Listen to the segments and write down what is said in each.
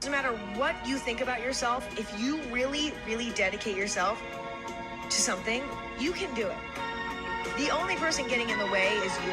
Doesn't matter what you think about yourself, if you really, really dedicate yourself to something, you can do it. The only person getting in the way is you.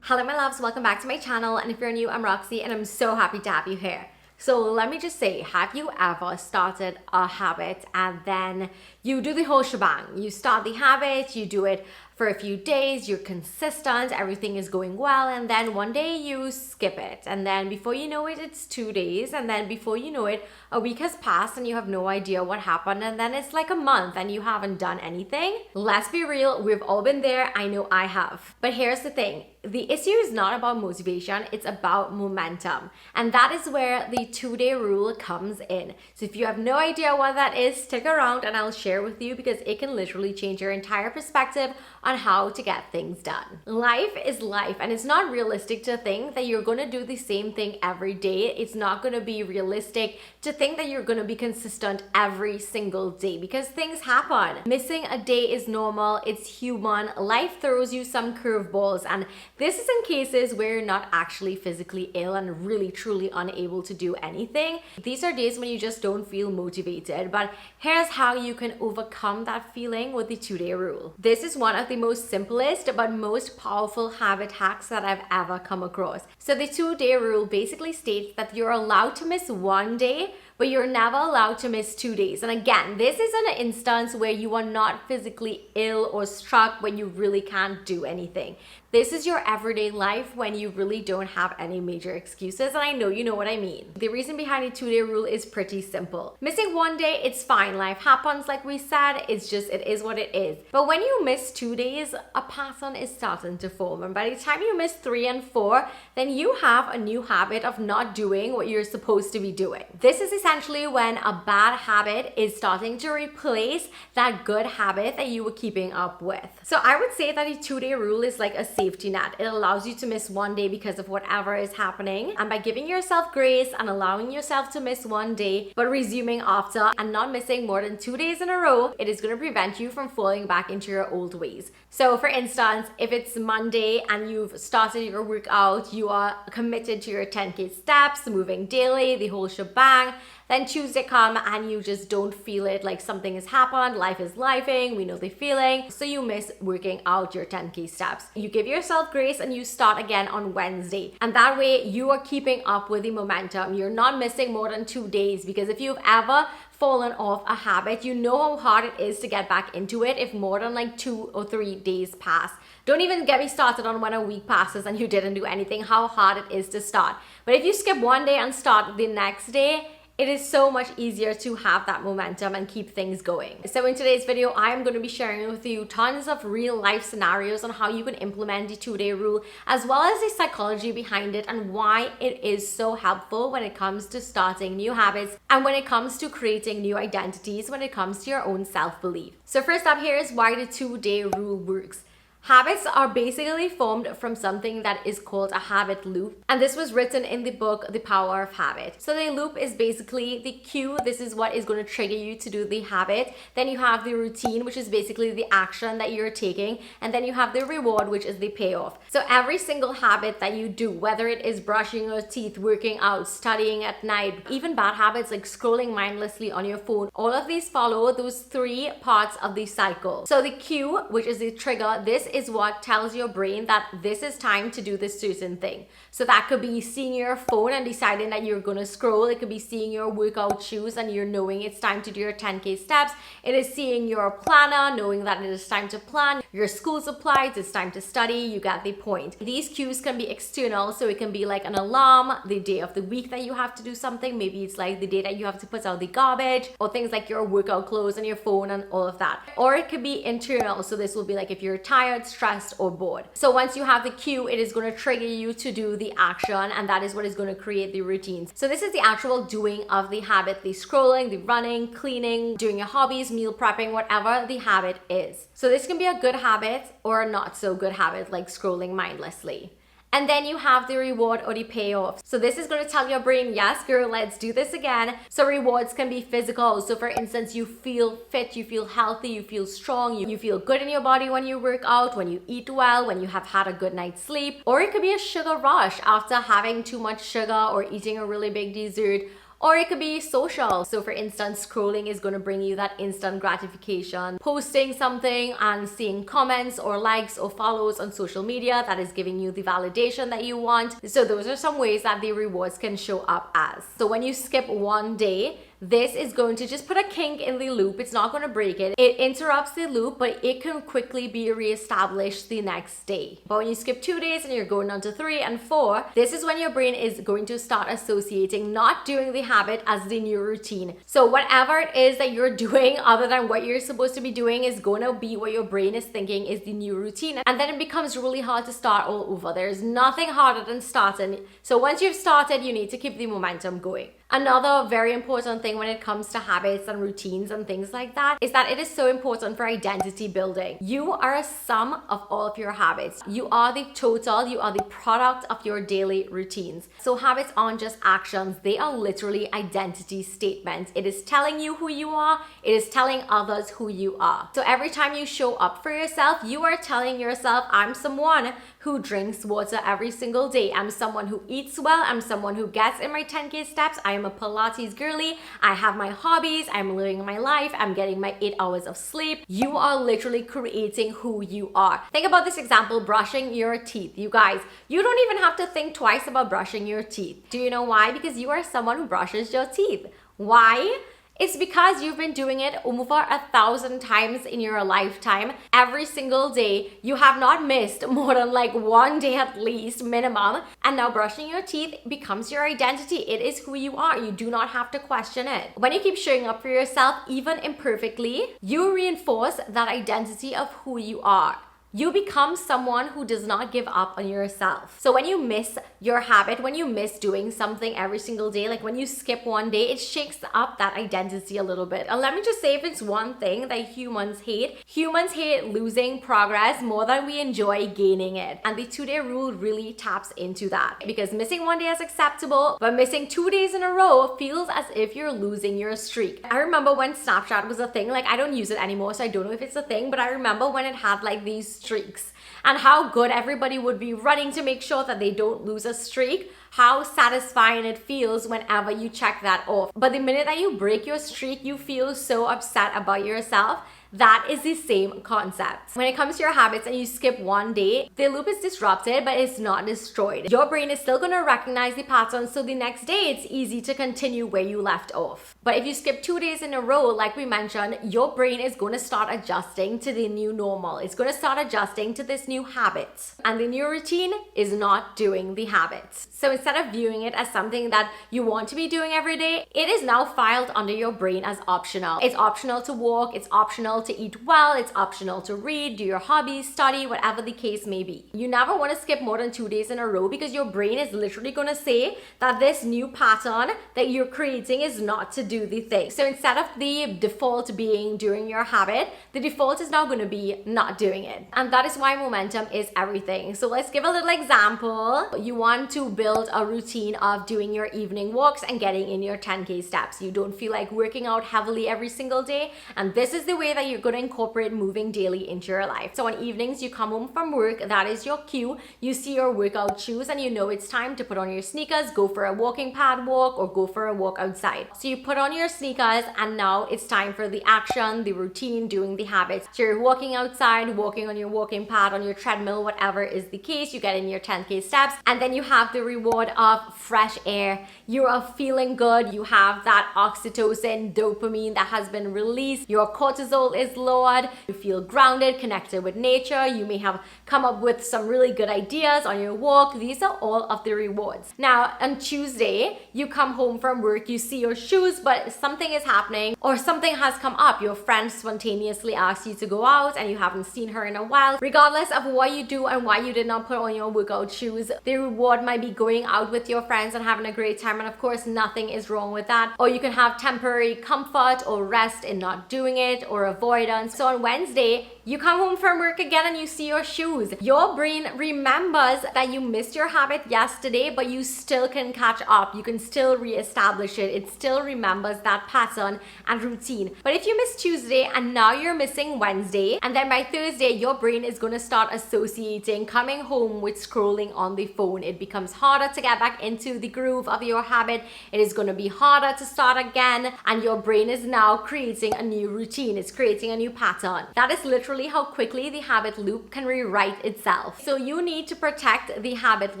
Hello my loves, welcome back to my channel, and if you're new, I'm Roxy and I'm so happy to have you here. So let me just say, have you ever started a habit and then you do the whole shebang? You start the habit, you do it for a few days, you're consistent, everything is going well, and then one day you skip it, and then before you know it, it's 2 days, and then before you know it, a week has passed and you have no idea what happened, and then it's like a month and you haven't done anything. Let's be real, we've all been there. I know I have. But here's the thing. The issue is not about motivation, it's about momentum. And that is where the 2-day rule comes in. So if you have no idea what that is, stick around and I'll share with you, because it can literally change your entire perspective on how to get things done. Life is life, and it's not realistic to think that you're gonna do the same thing every day. It's not gonna be realistic to think that you're gonna be consistent every single day, because things happen. Missing a day is normal, it's human. Life throws you some curveballs, and this is in cases where you're not actually physically ill and really truly unable to do anything. These are days when you just don't feel motivated, but here's how you can overcome that feeling with the 2-day rule. This is one of the most simplest but most powerful habit hacks that I've ever come across. So the 2-day rule basically states that you're allowed to miss one day, but you're never allowed to miss 2 days. And again, this is an instance where you are not physically ill or struck when you really can't do anything. This is your everyday life when you really don't have any major excuses, and I know you know what I mean. The reason behind the 2-day rule is pretty simple. Missing one day, it's fine. Life happens, like we said. It's just, it is what it is. But when you miss 2 days, a pattern is starting to form. And by the time you miss 3 and 4, then you have a new habit of not doing what you're supposed to be doing. This is essentially when a bad habit is starting to replace that good habit that you were keeping up with. So I would say that the 2-day rule is like a safety net. It allows you to miss one day because of whatever is happening, and by giving yourself grace and allowing yourself to miss one day but resuming after and not missing more than 2 days in a row, it is going to prevent you from falling back into your old ways. So for instance, if it's Monday and you've started your workout, you are committed to your 10K steps, moving daily, the whole shebang, then Tuesday come and you just don't feel it, like something has happened, life is lifing, we know the feeling, so you miss working out your 10K steps. You give yourself grace and you start again on Wednesday, and that way you are keeping up with the momentum. You're not missing more than 2 days, because if you've ever fallen off a habit, you know how hard it is to get back into it if more than like 2 or 3 days pass. Don't even get me started on when a week passes and you didn't do anything, how hard it is to start. But if you skip one day and start the next day, it is so much easier to have that momentum and keep things going. So in today's video, I am going to be sharing with you tons of real life scenarios on how you can implement the 2-day rule, as well as the psychology behind it and why it is so helpful when it comes to starting new habits and when it comes to creating new identities, when it comes to your own self-belief. So first up, here is why the 2-day rule works. Habits are basically formed from something that is called a habit loop, and this was written in the book The Power of Habit. So the loop is basically the cue. This is what is going to trigger you to do the habit. Then you have the routine, which is basically the action that you're taking, and then you have the reward, which is the payoff. So every single habit that you do, whether it is brushing your teeth, working out, studying at night, even bad habits like scrolling mindlessly on your phone, all of these follow those 3 parts of the cycle. So the cue, which is the trigger, this is what tells your brain that this is time to do this certain thing. So that could be seeing your phone and deciding that you're gonna scroll. It could be seeing your workout shoes and you're knowing it's time to do your 10K steps. It is seeing your planner, knowing that it is time to plan. Your school supplies, it's time to study. You get the point. These cues can be external, so it can be like an alarm, the day of the week that you have to do something. Maybe it's like the day that you have to put out the garbage, or things like your workout clothes and your phone and all of that. Or it could be internal, so this will be like if you're tired, stressed, or bored. So once you have the cue, it is going to trigger you to do the action, and that is what is going to create the routines. So this is the actual doing of the habit, the scrolling, the running, cleaning, doing your hobbies, meal prepping, whatever the habit is. So this can be a good habit or a not so good habit, like scrolling mindlessly. And then you have the reward or the payoff. So this is going to tell your brain, yes, girl, let's do this again. So rewards can be physical. So for instance, you feel fit, you feel healthy, you feel strong, you feel good in your body when you work out, when you eat well, when you have had a good night's sleep. Or it could be a sugar rush after having too much sugar or eating a really big dessert. Or it could be social. So for instance, scrolling is going to bring you that instant gratification. Posting something and seeing comments or likes or follows on social media, that is giving you the validation that you want. So those are some ways that the rewards can show up as. So when you skip one day, this is going to just put a kink in the loop. It's not going to break it. It interrupts the loop, but it can quickly be reestablished the next day. But when you skip 2 days and you're going on to 3 and 4, this is when your brain is going to start associating not doing the habit as the new routine. So whatever it is that you're doing other than what you're supposed to be doing is going to be what your brain is thinking is the new routine. And then it becomes really hard to start all over. There's nothing harder than starting. So once you've started, you need to keep the momentum going. Another very important thing when it comes to habits and routines and things like that is that it is so important for identity building. You are a sum of all of your habits. You are the total, you are the product of your daily routines. So habits aren't just actions, they are literally identity statements. It is telling you who you are, it is telling others who you are. So every time you show up for yourself, you are telling yourself, I'm someone who drinks water every single day. I'm someone who eats well. I'm someone who gets in my 10K steps. I am a Pilates girly. I have my hobbies. I'm living my life. I'm getting my 8 hours of sleep. You are literally creating who you are. Think about this example, brushing your teeth. You guys, you don't even have to think twice about brushing your teeth. Do you know why? Because you are someone who brushes your teeth. Why? It's because you've been doing it over 1,000 times in your lifetime. Every single day, you have not missed more than like 1 day at least, minimum. And now brushing your teeth becomes your identity. It is who you are. You do not have to question it. When you keep showing up for yourself, even imperfectly, you reinforce that identity of who you are. You become someone who does not give up on yourself. So when you miss your habit, when you miss doing something every single day, like when you skip one day, it shakes up that identity a little bit. And let me just say, if it's one thing that humans hate losing progress more than we enjoy gaining it. And the 2-day rule really taps into that, because missing one day is acceptable, but missing 2 days in a row feels as if you're losing your streak. I remember when Snapchat was a thing, like I don't use it anymore, so I don't know if it's a thing, but I remember when it had like these streaks and how good everybody would be running to make sure that they don't lose a streak. How satisfying it feels whenever you check that off. But the minute that you break your streak, you feel so upset about yourself. That is the same concept. When it comes to your habits and you skip one day, the loop is disrupted, but it's not destroyed. Your brain is still going to recognize the pattern, so the next day it's easy to continue where you left off. But if you skip 2 days in a row, like we mentioned, your brain is going to start adjusting to the new normal. It's going to start adjusting to this new habit. And the new routine is not doing the habits. So instead of viewing it as something that you want to be doing every day, it is now filed under your brain as optional. It's optional to walk, it's optional to eat well, it's optional to read, do your hobbies, study, whatever the case may be. You never want to skip more than 2 days in a row, because your brain is literally going to say that this new pattern that you're creating is not to do the thing. So instead of the default being doing your habit, the default is now going to be not doing it. And that is why momentum is everything. So let's give a little example. You want to build a routine of doing your evening walks and getting in your 10K steps. You don't feel like working out heavily every single day, and this is the way that you're going to incorporate moving daily into your life. So on evenings, you come home from work, that is your cue. You see your workout shoes and you know it's time to put on your sneakers, go for a walking pad walk, or go for a walk outside. So you put on your sneakers and now it's time for the action, the routine, doing the habits. So you're walking outside, walking on your walking pad, on your treadmill, whatever is the case, you get in your 10K steps, and then you have the reward of fresh air. You are feeling good. You have that oxytocin, dopamine that has been released. Your cortisol is lowered. You feel grounded, connected with nature. You may have come up with some really good ideas on your walk. These are all of the rewards. Now, on Tuesday, you come home from work, you see your shoes, but something is happening or something has come up. Your friend spontaneously asks you to go out and you haven't seen her in a while. Regardless of what you do and why you did not put on your workout shoes, the reward might be going out with your friends and having a great time. And of course, nothing is wrong with that. Or you can have temporary comfort or rest in not doing it, or avoid avoidance. So on Wednesday, you come home from work again and you see your shoes. Your brain remembers that you missed your habit yesterday, but you still can catch up. You can still reestablish it. It still remembers that pattern and routine. But if you miss Tuesday and now you're missing Wednesday, and then by Thursday, your brain is going to start associating coming home with scrolling on the phone. It becomes harder to get back into the groove of your habit. It is going to be harder to start again, and your brain is now creating a new routine. It's creating a new pattern. That is literally how quickly the habit loop can rewrite itself. So you need to protect the habit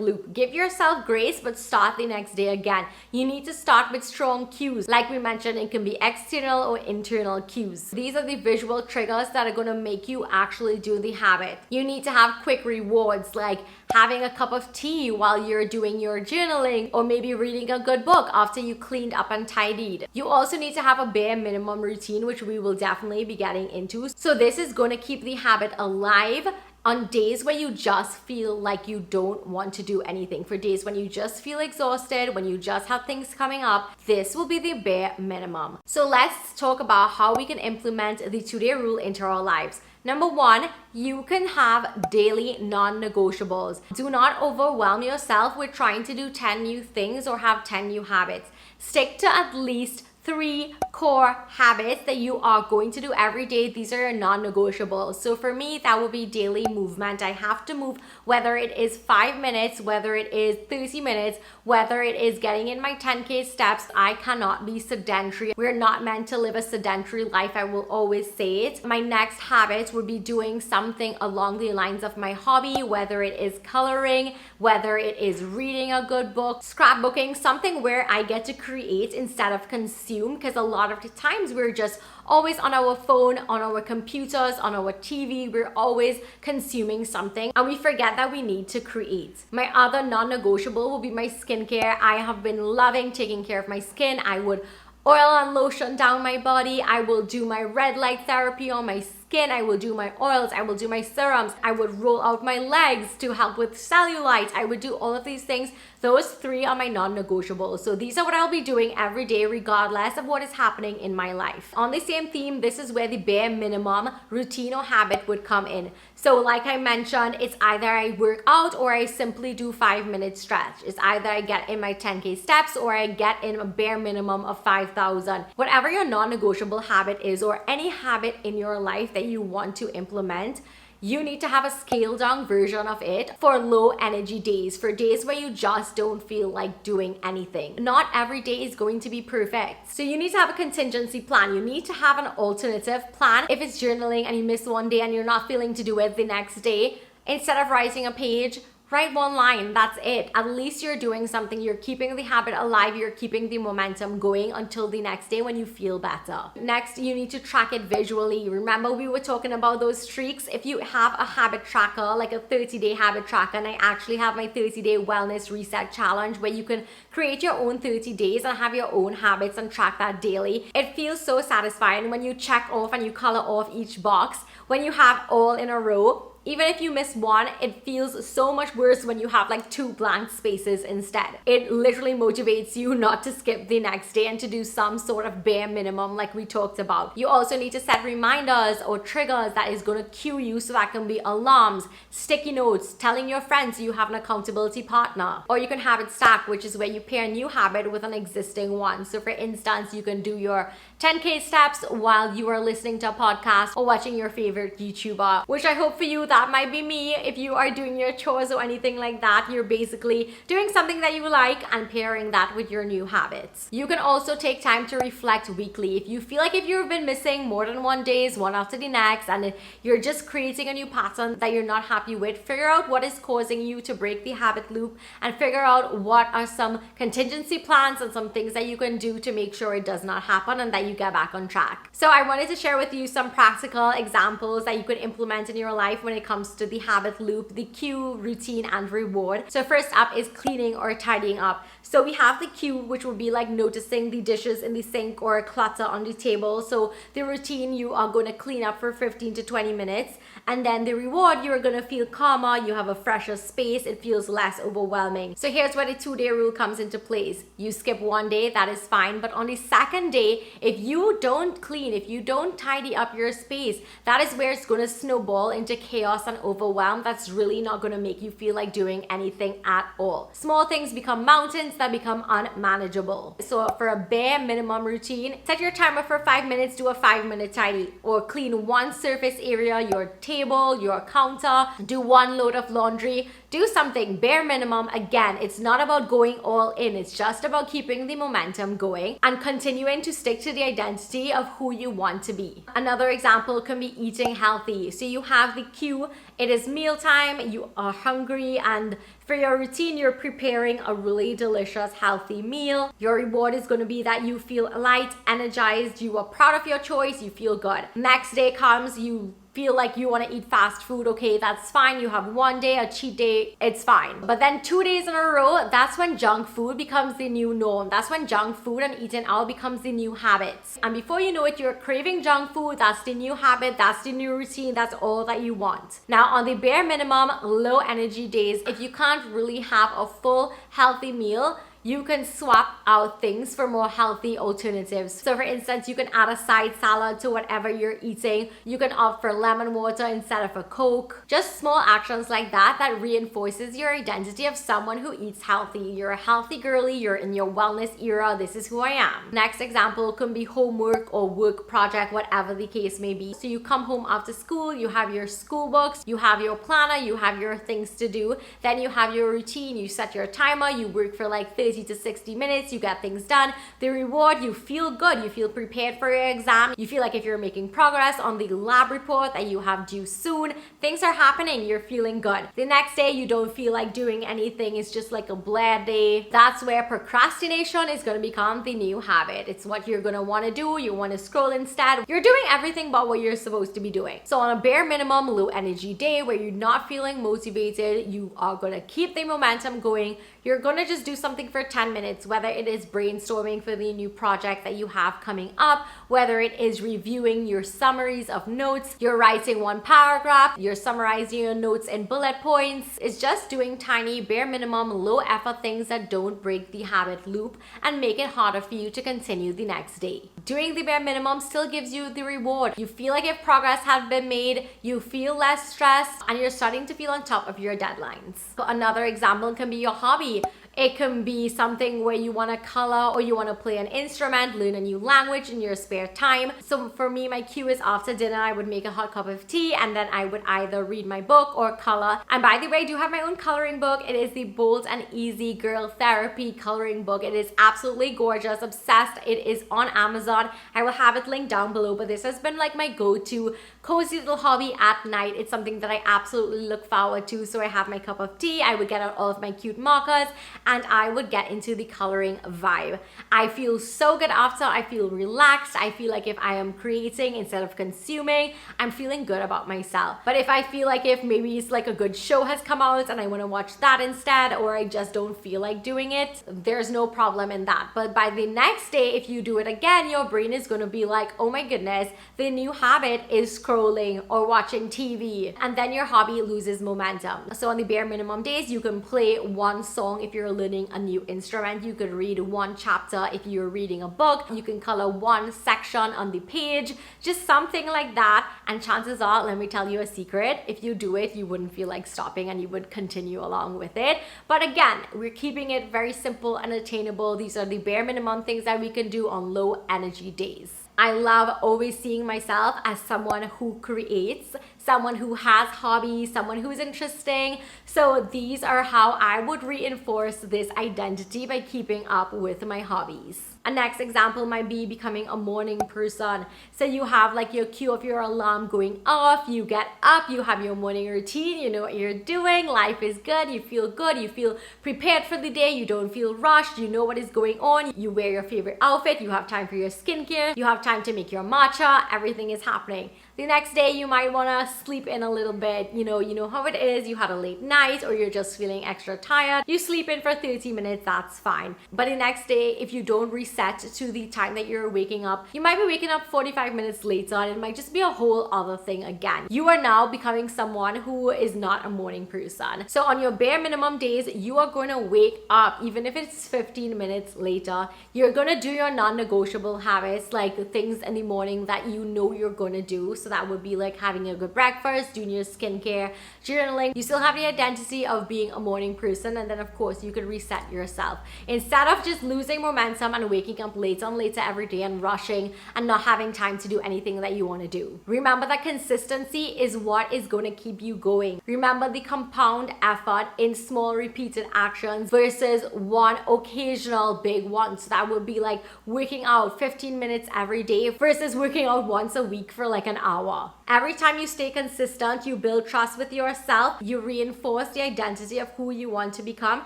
loop. Give yourself grace, but start the next day again. You need to start with strong cues. Like we mentioned, it can be external or internal cues. These are the visual triggers that are going to make you actually do the habit. You need to have quick rewards, like having a cup of tea while you're doing your journaling, or maybe reading a good book after you cleaned up and tidied. You also need to have a bare minimum routine, which we will definitely be getting into. So this is going to keep the habit alive on days where you just feel like you don't want to do anything. For days when you just feel exhausted, when you just have things coming up, this will be the bare minimum. So let's talk about how we can implement the 2-day rule into our lives. Number one, you can have daily non-negotiables. Do not overwhelm yourself with trying to do 10 new things or have 10 new habits. Stick to at least 3 core habits that you are going to do every day. These are your non-negotiables. So for me, that will be daily movement. I have to move, whether it is 5 minutes, whether it is 30 minutes, whether it is getting in my 10K steps. I cannot be sedentary. We're not meant to live a sedentary life. I will always say it. My next habit would be doing something along the lines of my hobby, whether it is coloring, whether it is reading a good book, scrapbooking, something where I get to create instead of consume, because a lot of the times we're just always on our phone, on our computers, on our TV. We're always consuming something and we forget that we need to create. My other non-negotiable will be my skincare. I have been loving taking care of my skin. I would oil and lotion down my body. I will do my red light therapy on my skin. I will do my oils. I will do my serums. I would roll out my legs to help with cellulite. I would do all of these things. Those 3 are my non-negotiables. So these are what I'll be doing every day, regardless of what is happening in my life. On the same theme, this is where the bare minimum routine or habit would come in. So like I mentioned, it's either I work out or I simply do 5-minute stretch. It's either I get in my 10K steps or I get in a bare minimum of 5,000. Whatever your non-negotiable habit is, or any habit in your life that you want to implement, you need to have a scaled down version of it for low energy days, for days where you just don't feel like doing anything. Not every day is going to be perfect. So you need to have a contingency plan. You need to have an alternative plan. If it's journaling and you miss one day and you're not feeling to do it the next day, instead of writing a page, write 1 line. That's it. At least you're doing something. You're keeping the habit alive. You're keeping the momentum going until the next day when you feel better. Next, you need to track it visually. Remember, we were talking about those streaks. If you have a habit tracker, like a 30-day habit tracker, and I actually have my 30-day wellness reset challenge where you can create your own 30 days and have your own habits and track that daily. It feels so satisfying when you check off and you color off each box. When you have all in a row, even if you miss one, it feels so much worse when you have like 2 blank spaces instead. It literally motivates you not to skip the next day and to do some sort of bare minimum like we talked about. You also need to set reminders or triggers that is going to cue you, so that can be alarms, sticky notes, telling your friends you have an accountability partner. Or you can have it stacked, which is where you pair a new habit with an existing one. So for instance, you can do your 10K steps while you are listening to a podcast or watching your favorite YouTuber, which I hope for you that might be me. If you are doing your chores or anything like that, you're basically doing something that you like and pairing that with your new habits. You can also take time to reflect weekly. If you feel like if you've been missing more than 1 day, one after the next, and you're just creating a new pattern that you're not happy with, figure out what is causing you to break the habit loop and figure out what are some contingency plans and some things that you can do to make sure it does not happen and that you get back on track. So I wanted to share with you some practical examples that you could implement in your life when it comes to the habit loop, the cue, routine, and reward. So first up is cleaning or tidying up. So we have the cue, which would be like noticing the dishes in the sink or clutter on the table. So the routine, you are going to clean up for 15 to 20 minutes. And then the reward, you're going to feel calmer, you have a fresher space, it feels less overwhelming. So here's where the 2-day rule comes into place. You skip one day, that is fine. But on the second day, if you don't clean, if you don't tidy up your space, that is where it's going to snowball into chaos and overwhelm. That's really not going to make you feel like doing anything at all. Small things become mountains that become unmanageable. So for a bare minimum routine, set your timer for 5 minutes, do a 5-minute tidy, or clean one surface area, your table, your counter, do one load of laundry, do something bare minimum. Again, it's not about going all in, it's just about keeping the momentum going and continuing to stick to the identity of who you want to be. Another example can be eating healthy. So you have the cue, it is mealtime, you are hungry, and for your routine, you're preparing a really delicious, healthy meal. Your reward is going to be that you feel light, energized, you are proud of your choice, you feel good. Next day comes, you feel like you want to eat fast food. Okay, that's fine. You have one day, a cheat day, it's fine. But then 2 days in a row, that's when junk food becomes the new norm. That's when junk food and eating out becomes the new habits. And before you know it, you're craving junk food. That's the new habit. That's the new routine. That's all that you want. Now, on the bare minimum, low energy days, if you can't really have a full healthy meal, you can swap out things for more healthy alternatives. So for instance, you can add a side salad to whatever you're eating. You can opt for lemon water instead of a Coke. Just small actions like that reinforces your identity of someone who eats healthy. You're a healthy girly, you're in your wellness era, this is who I am. Next example can be homework or work project, whatever the case may be. So you come home after school, you have your school books, you have your planner, you have your things to do, then you have your routine, you set your timer, you work for like 30 to 60 minutes, you get things done. The reward, you feel good, you feel prepared for your exam, you feel like if you're making progress on the lab report that you have due soon, things are happening, you're feeling good. The next day, you don't feel like doing anything, it's just like a blah day. That's where procrastination is going to become the new habit. It's what you're going to want to do, you want to scroll instead. You're doing everything but what you're supposed to be doing. So on a bare minimum, low energy day where you're not feeling motivated, you are going to keep the momentum going. You're going to just do something for 10 minutes, whether it is brainstorming for the new project that you have coming up, whether it is reviewing your summaries of notes, you're writing one paragraph, you're summarizing your notes in bullet points. It's just doing tiny, bare minimum, low effort things that don't break the habit loop and make it harder for you to continue the next day. Doing the bare minimum still gives you the reward. You feel like if progress has been made, you feel less stressed, and you're starting to feel on top of your deadlines. So another example can be your hobby. It can be something where you want to color or you want to play an instrument, learn a new language in your spare time. So for me, my cue is after dinner, I would make a hot cup of tea and then I would either read my book or color. And by the way, I do have my own coloring book. It is the Bold and Easy Girl Therapy coloring book. It is absolutely gorgeous, obsessed. It is on Amazon. I will have it linked down below, but this has been like my go-to cozy little hobby at night. It's something that I absolutely look forward to. So I have my cup of tea, I would get out all of my cute markers, and I would get into the coloring vibe. I feel so good after. I feel relaxed. I feel like if I am creating instead of consuming, I'm feeling good about myself. But if I feel like if maybe it's like a good show has come out and I want to watch that instead, or I just don't feel like doing it, there's no problem in that. But by the next day, if you do it again, your brain is going to be like, oh my goodness, the new habit is scrolling or watching TV, and then your hobby loses momentum. So on the bare minimum days, you can play one song if you're learning a new instrument. You could read one chapter if you're reading a book. You can color one section on the page, just something like that. And chances are, let me tell you a secret, if you do it, you wouldn't feel like stopping and you would continue along with it. But again, we're keeping it very simple and attainable. These are the bare minimum things that we can do on low energy days. I love always seeing myself as someone who creates, someone who has hobbies, someone who's interesting. So these are how I would reinforce this identity by keeping up with my hobbies. A next example might be becoming a morning person. So you have like your cue of your alarm going off, you get up, you have your morning routine, you know what you're doing, life is good, you feel prepared for the day, you don't feel rushed, you know what is going on, you wear your favorite outfit, you have time for your skincare, you have time to make your matcha, everything is happening. The next day you might want to sleep in a little bit, you know how it is, you had a late night or you're just feeling extra tired, you sleep in for 30 minutes, that's fine. But the next day, if you don't reset to the time that you're waking up, you might be waking up 45 minutes later and it might just be a whole other thing again. You are now becoming someone who is not a morning person. So on your bare minimum days, you are going to wake up, even if it's 15 minutes later, you're going to do your non-negotiable habits, like the things in the morning that you know you're going to do. So that would be like having a good breakfast, doing your skincare, journaling. You still have the identity of being a morning person, and then of course you could reset yourself. Instead of just losing momentum and waking up later and later every day and rushing and not having time to do anything that you want to do. Remember that consistency is what is going to keep you going. Remember the compound effort in small repeated actions versus one occasional big one. So that would be like working out 15 minutes every day versus working out once a week for like an hour. Every time you stay consistent, you build trust with yourself, you reinforce the identity of who you want to become.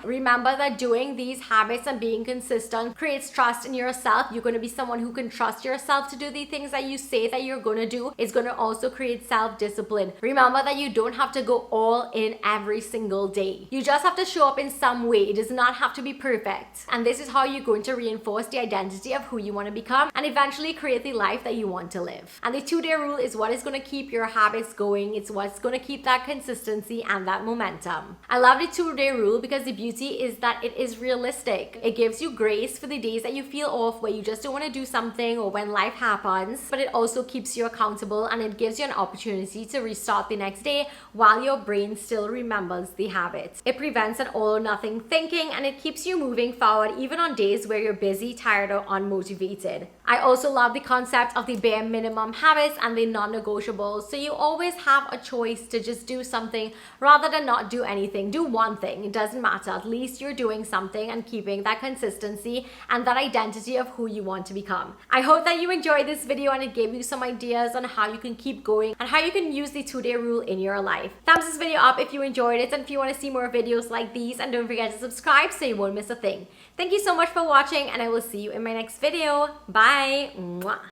Remember that doing these habits and being consistent creates trust in yourself. You're going to be someone who can trust yourself to do the things that you say that you're going to do. It's going to also create self-discipline. Remember that you don't have to go all in every single day. You just have to show up in some way. It does not have to be perfect. And this is how you're going to reinforce the identity of who you want to become and eventually create the life that you want to live. And the 2-day rule is what is going to keep your habits going. It's what's going to keep that consistency and that momentum. I love the 2-day rule because the beauty is that it is realistic. It gives you grace for the days that you feel off, where you just don't want to do something or when life happens, but it also keeps you accountable and it gives you an opportunity to restart the next day while your brain still remembers the habit. It prevents an all or nothing thinking and it keeps you moving forward even on days where you're busy, tired, or unmotivated. I also love the concept of the bare minimum habits and the non-negotiables. So you always have a choice to just do something rather than not do anything. Do one thing, it doesn't matter. At least you're doing something and keeping that consistency and that identity of who you want to become. I hope that you enjoyed this video and it gave you some ideas on how you can keep going and how you can use the 2-day rule in your life. Thumbs this video up if you enjoyed it and if you want to see more videos like these, and don't forget to subscribe so you won't miss a thing. Thank you so much for watching and I will see you in my next video. Bye! Mwah.